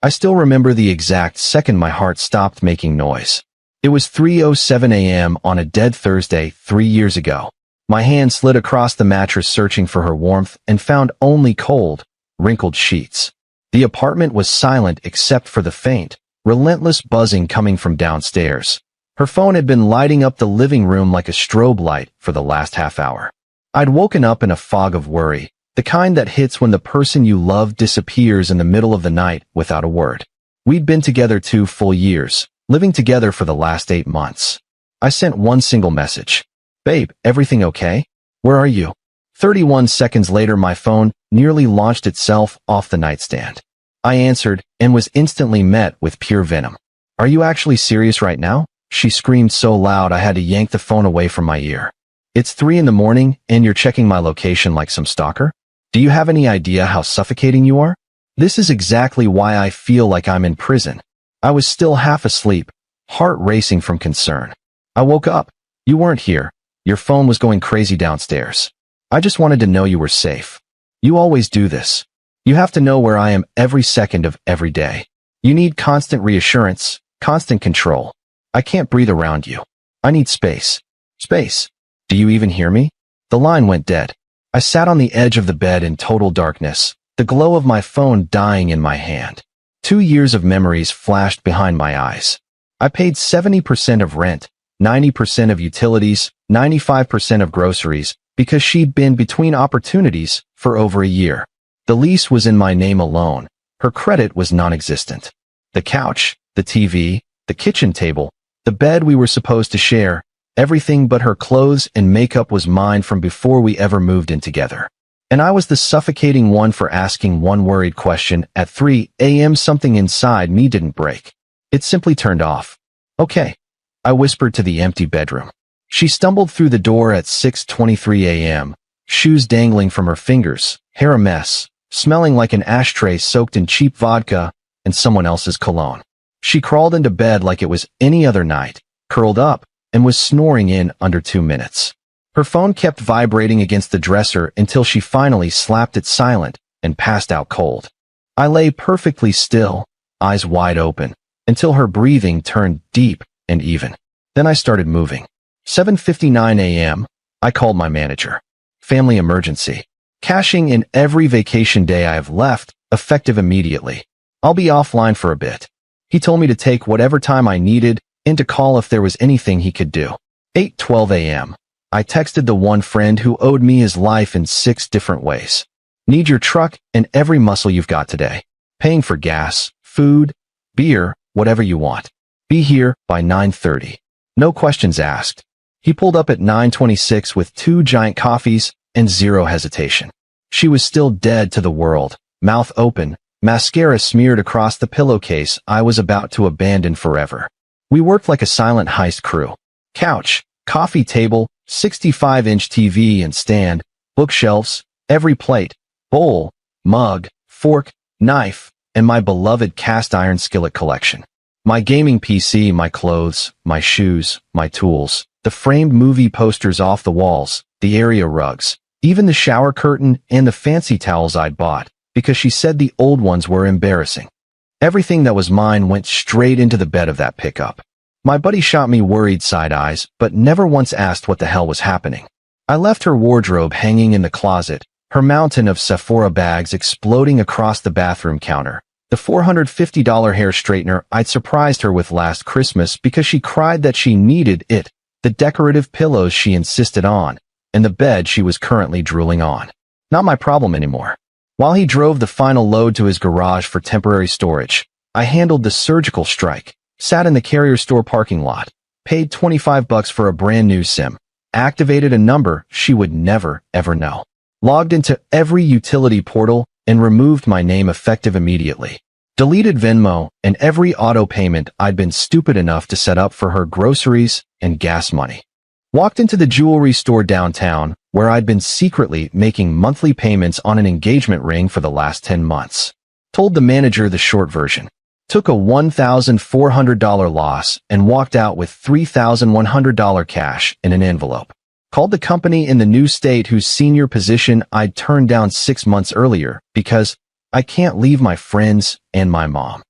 I still remember the exact second my heart stopped making noise. It was 3:07 a.m. on a dead Thursday 3 years ago. My hand slid across the mattress searching for her warmth and found only cold, wrinkled sheets. The apartment was silent except for the faint, relentless buzzing coming from downstairs. Her phone had been lighting up the living room like a strobe light for the last half hour. I'd woken up in a fog of worry, the kind that hits when the person you love disappears in the middle of the night without a word. We'd been together 2 full years, living together for the last 8 months. I sent one single message. "Babe, everything okay? Where are you?" 31 seconds later, my phone nearly launched itself off the nightstand. I answered and was instantly met with pure venom. "Are you actually serious right now?" She screamed so loud I had to yank the phone away from my ear. "It's 3 in the morning and you're checking my location like some stalker? Do you have any idea how suffocating you are? This is exactly why I feel like I'm in prison." I was still half asleep, heart racing from concern. I woke up. "You weren't here. Your phone was going crazy downstairs. I just wanted to know you were safe. You always do this. You have to know where I am every second of every day. You need constant reassurance, constant control. I can't breathe around you. I need space. Space. Do you even hear me?" The line went dead. I sat on the edge of the bed in total darkness, the glow of my phone dying in my hand. 2 years of memories flashed behind my eyes. I paid 70% of rent, 90% of utilities, 95% of groceries, because she'd been between opportunities for over a year. The lease was in my name alone. Her credit was non-existent. The couch, the TV, the kitchen table, the bed we were supposed to share, everything but her clothes and makeup was mine from before we ever moved in together. And I was the suffocating one for asking one worried question at 3 a.m. Something inside me didn't break. It simply turned off. "Okay," I whispered to the empty bedroom. She stumbled through the door at 6:23 a.m., shoes dangling from her fingers, hair a mess, smelling like an ashtray soaked in cheap vodka and someone else's cologne. She crawled into bed like it was any other night, curled up, and was snoring in under 2 minutes. Her phone kept vibrating against the dresser until she finally slapped it silent and passed out cold. I lay perfectly still, eyes wide open, until her breathing turned deep and even. Then I started moving. 7:59 a.m., I called my manager. "Family emergency. Cashing in every vacation day I have left, effective immediately. I'll be offline for a bit." He told me to take whatever time I needed and to call if there was anything he could do. 8:12 a.m. I texted the one friend who owed me his life in 6 different ways. "Need your truck and every muscle you've got today. Paying for gas, food, beer, whatever you want. Be here by 9:30. No questions asked." He pulled up at 9:26 with 2 giant coffees and 0 hesitation. She was still dead to the world, mouth open, mascara smeared across the pillowcase I was about to abandon forever. We worked like a silent heist crew. Couch, coffee table, 65-inch TV and stand, bookshelves, every plate, bowl, mug, fork, knife, and my beloved cast-iron skillet collection. My gaming PC, my clothes, my shoes, my tools, the framed movie posters off the walls, the area rugs, even the shower curtain and the fancy towels I'd bought, because she said the old ones were embarrassing. Everything that was mine went straight into the bed of that pickup. My buddy shot me worried side eyes, but never once asked what the hell was happening. I left her wardrobe hanging in the closet, her mountain of Sephora bags exploding across the bathroom counter, the $450 hair straightener I'd surprised her with last Christmas because she cried that she needed it, the decorative pillows she insisted on, and the bed she was currently drooling on. Not my problem anymore. While he drove the final load to his garage for temporary storage, I handled the surgical strike, sat in the Carrier store parking lot, paid $25 for a brand new SIM, activated a number she would never, ever know, logged into every utility portal, and removed my name effective immediately. Deleted Venmo and every auto payment I'd been stupid enough to set up for her groceries and gas money. Walked into the jewelry store downtown, where I'd been secretly making monthly payments on an engagement ring for the last 10 months. Told the manager the short version. Took a $1,400 loss and walked out with $3,100 cash in an envelope. Called the company in the new state whose senior position I'd turned down 6 months earlier because I can't leave my friends and my mom.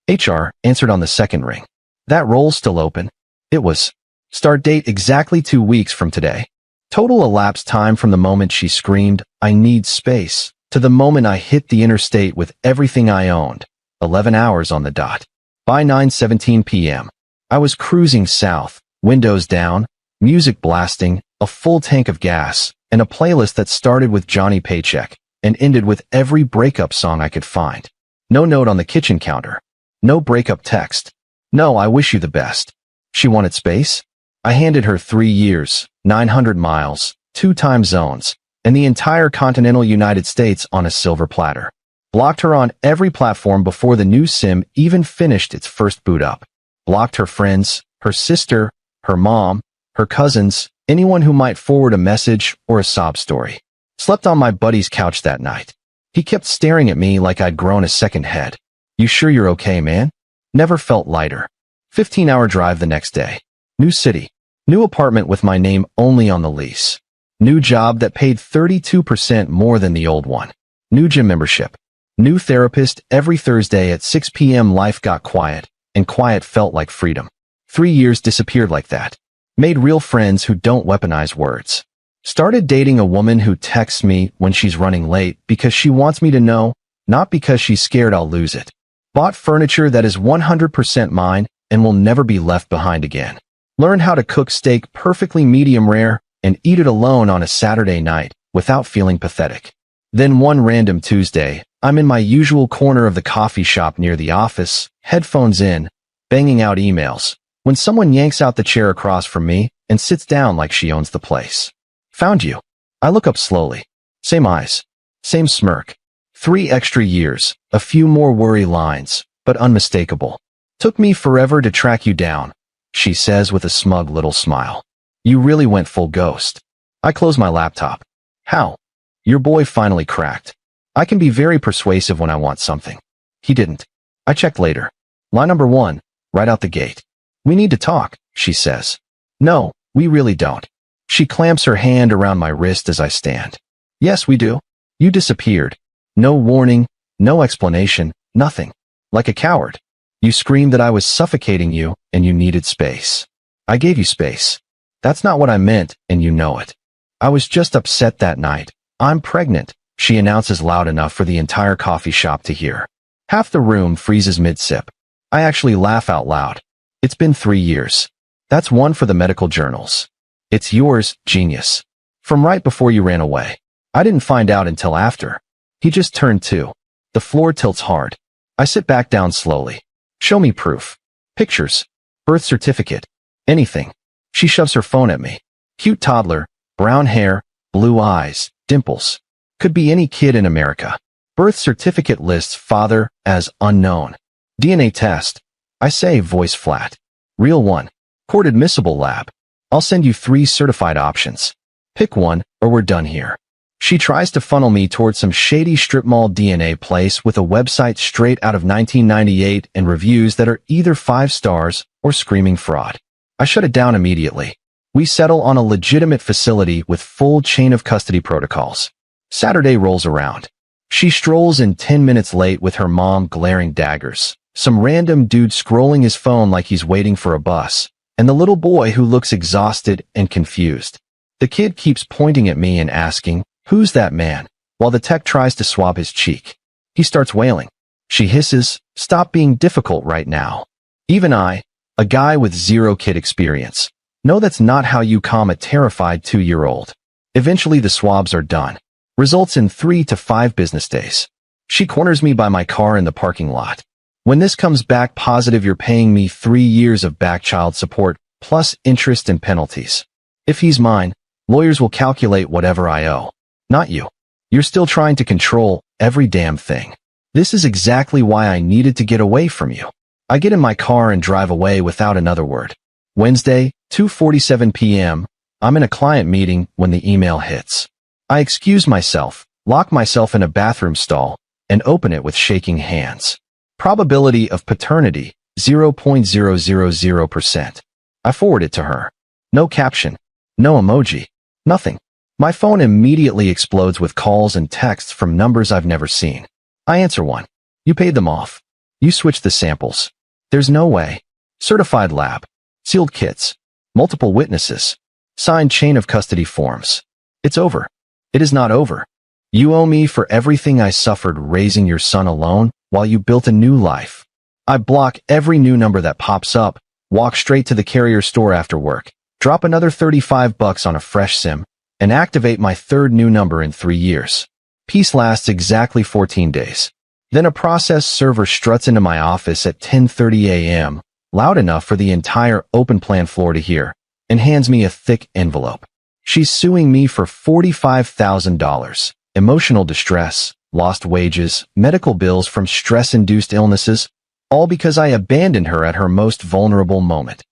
HR answered on the second ring. That role's still open. It was. Start date exactly 2 weeks from today. Total elapsed time from the moment she screamed, "I need space," to the moment I hit the interstate with everything I owned. 11 hours on the dot. By 9:17 p.m., I was cruising south, windows down, music blasting, a full tank of gas, and a playlist that started with Johnny Paycheck and ended with every breakup song I could find. No note on the kitchen counter. No breakup text. No, "I wish you the best." She wanted space? I handed her 3 years, 900 miles, 2 time zones, and the entire continental United States on a silver platter. Blocked her on every platform before the new SIM even finished its first boot up. Blocked her friends, her sister, her mom, her cousins, anyone who might forward a message or a sob story. Slept on my buddy's couch that night. He kept staring at me like I'd grown a second head. "You sure you're okay, man?" Never felt lighter. 15-hour drive the next day. New city. New apartment with my name only on the lease. New job that paid 32% more than the old one. New gym membership. New therapist every Thursday at 6 p.m. Life got quiet, and quiet felt like freedom. 3 years disappeared like that. Made real friends who don't weaponize words. Started dating a woman who texts me when she's running late because she wants me to know, not because she's scared I'll lose it. Bought furniture that is 100% mine and will never be left behind again. Learned how to cook steak perfectly medium rare and eat it alone on a Saturday night without feeling pathetic. Then one random Tuesday, I'm in my usual corner of the coffee shop near the office, headphones in, banging out emails, when someone yanks out the chair across from me and sits down like she owns the place. "Found you." I look up slowly. Same eyes. Same smirk. 3 extra years, a few more worry lines, but unmistakable. "Took me forever to track you down," she says with a smug little smile. "You really went full ghost." I close my laptop. "How?" "Your boy finally cracked. I can be very persuasive when I want something. He didn't." I checked later. Line number 1, right out the gate. "We need to talk," she says. "No, we really don't." She clamps her hand around my wrist as I stand. "Yes, we do. You disappeared. No warning, no explanation, nothing. Like a coward. You screamed that I was suffocating you and you needed space. I gave you space. That's not what I meant, and you know it. I was just upset that night. I'm pregnant," she announces loud enough for the entire coffee shop to hear. Half the room freezes mid-sip. I actually laugh out loud. It's been 3 years. That's one for the medical journals. It's yours, genius. From right before you ran away. I didn't find out until after. He just turned 2. The floor tilts hard. I sit back down slowly. "Show me proof. Pictures. Birth certificate. Anything." She shoves her phone at me. Cute toddler, brown hair, blue eyes, dimples. Could be any kid in America. Birth certificate lists father as unknown. DNA test. I say, voice flat. "Real one. Court admissible lab. I'll send you 3 certified options. Pick one or we're done here." She tries to funnel me towards some shady strip mall DNA place with a website straight out of 1998 and reviews that are either 5 stars or screaming fraud. I shut it down immediately. We settle on a legitimate facility with full chain of custody protocols. Saturday rolls around. She strolls in 10 minutes late with her mom glaring daggers, some random dude scrolling his phone like he's waiting for a bus, and the little boy who looks exhausted and confused. The kid keeps pointing at me and asking, "Who's that man?" while the tech tries to swab his cheek. He starts wailing. She hisses, "Stop being difficult right now." Even I, a guy with 0 kid experience, know that's not how you calm a terrified 2-year-old. Eventually the swabs are done. Results in 3 to 5 business days. She corners me by my car in the parking lot. "When this comes back positive, you're paying me 3 years of back child support, plus interest and penalties. If he's mine, lawyers will calculate whatever I owe. Not you. You're still trying to control every damn thing. This is exactly why I needed to get away from you." I get in my car and drive away without another word. Wednesday, 2:47 p.m. I'm in a client meeting when the email hits. I excuse myself, lock myself in a bathroom stall, and open it with shaking hands. Probability of paternity, 0.000%. I forward it to her. No caption. No emoji. Nothing. My phone immediately explodes with calls and texts from numbers I've never seen. I answer one. "You paid them off." You switch the samples. There's no way. Certified lab. Sealed kits. Multiple witnesses. Signed chain of custody forms. It's over. It is not over. You owe me for everything I suffered raising your son alone while you built a new life. I block every new number that pops up, walk straight to the carrier store after work, drop another $35 on a fresh SIM, and activate my third new number in 3 years. Peace lasts exactly 14 days. Then a process server struts into my office at 10:30 a.m., loud enough for the entire open plan floor to hear, and hands me a thick envelope. She's suing me for $45,000, emotional distress, lost wages, medical bills from stress-induced illnesses, all because I abandoned her at her most vulnerable moment.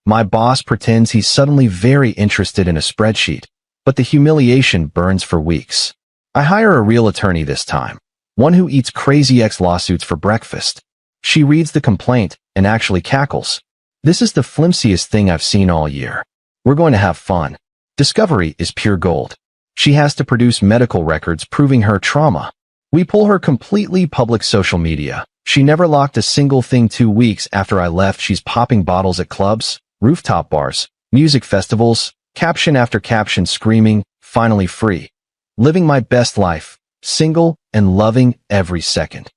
My boss pretends he's suddenly very interested in a spreadsheet, but the humiliation burns for weeks. I hire a real attorney this time, one who eats Crazy Ex lawsuits for breakfast. She reads the complaint and actually cackles. This is the flimsiest thing I've seen all year. We're going to have fun. Discovery is pure gold. She has to produce medical records proving her trauma. We pull her completely public social media. She never locked a single thing. 2 weeks after I left, she's popping bottles at clubs, rooftop bars, music festivals, caption after caption screaming, finally free. Living my best life, single and loving every second.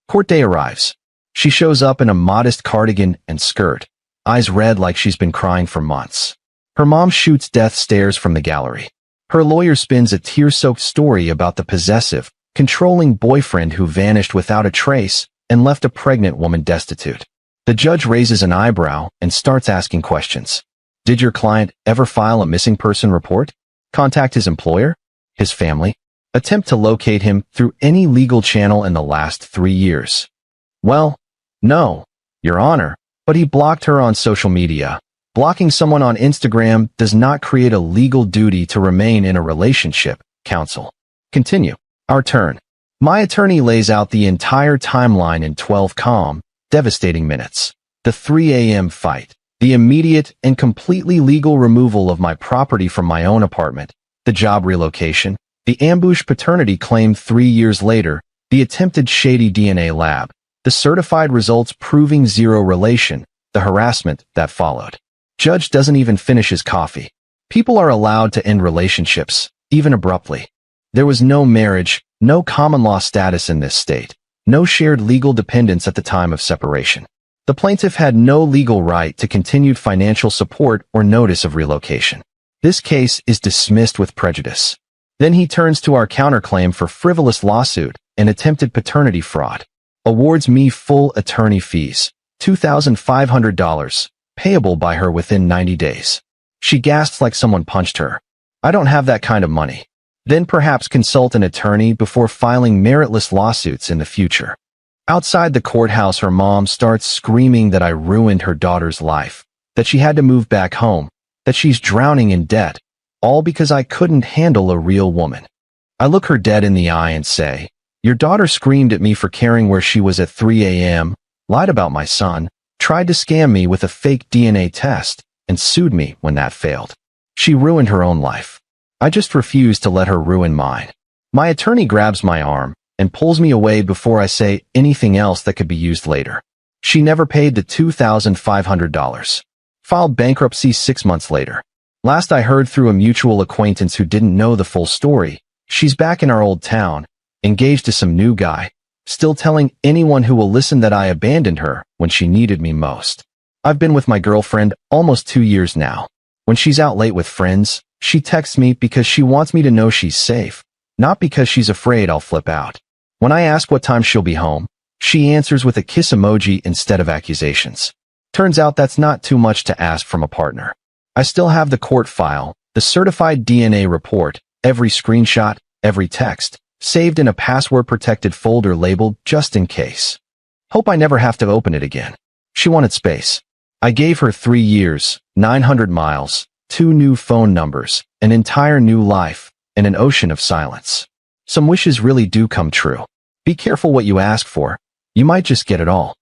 Court day arrives. She shows up in a modest cardigan and skirt, eyes red like she's been crying for months. Her mom shoots death stares from the gallery. Her lawyer spins a tear-soaked story about the possessive, controlling boyfriend who vanished without a trace and left a pregnant woman destitute. The judge raises an eyebrow and starts asking questions. Did your client ever file a missing person report? Contact his employer? His family? Attempt to locate him through any legal channel in the last 3 years? Well, no, Your Honor, but he blocked her on social media. Blocking someone on Instagram does not create a legal duty to remain in a relationship, counsel. Continue. Our turn. My attorney lays out the entire timeline in 12 calm, devastating minutes. The 3 a.m. fight. The immediate and completely legal removal of my property from my own apartment. The job relocation. The ambush paternity claim 3 years later. The attempted shady DNA lab. The certified results proving zero relation. The harassment that followed. Judge doesn't even finish his coffee. People are allowed to end relationships, even abruptly. There was no marriage, no common law status in this state, no shared legal dependence at the time of separation. The plaintiff had no legal right to continued financial support or notice of relocation. This case is dismissed with prejudice. Then he turns to our counterclaim for frivolous lawsuit and attempted paternity fraud. Awards me full attorney fees, $2,500, payable by her within 90 days. She gasps like someone punched her. I don't have that kind of money. Then perhaps consult an attorney before filing meritless lawsuits in the future. Outside the courthouse, her mom starts screaming that I ruined her daughter's life, that she had to move back home, that she's drowning in debt, all because I couldn't handle a real woman. I look her dead in the eye and say, your daughter screamed at me for caring where she was at 3 a.m., lied about my son, tried to scam me with a fake DNA test, and sued me when that failed. She ruined her own life. I just refuse to let her ruin mine. My attorney grabs my arm and pulls me away before I say anything else that could be used later. She never paid the $2,500. Filed bankruptcy 6 months later. Last I heard through a mutual acquaintance who didn't know the full story, she's back in our old town, engaged to some new guy, still telling anyone who will listen that I abandoned her when she needed me most. I've been with my girlfriend almost 2 years now. When she's out late with friends, she texts me because she wants me to know she's safe, not because she's afraid I'll flip out. When I ask what time she'll be home, she answers with a kiss emoji instead of accusations. Turns out that's not too much to ask from a partner. I still have the court file, the certified DNA report, every screenshot, every text, saved in a password-protected folder labeled just in case. Hope I never have to open it again. She wanted space. I gave her 3 years, 900 miles, 2 new phone numbers, an entire new life, and an ocean of silence. Some wishes really do come true. Be careful what you ask for. You might just get it all.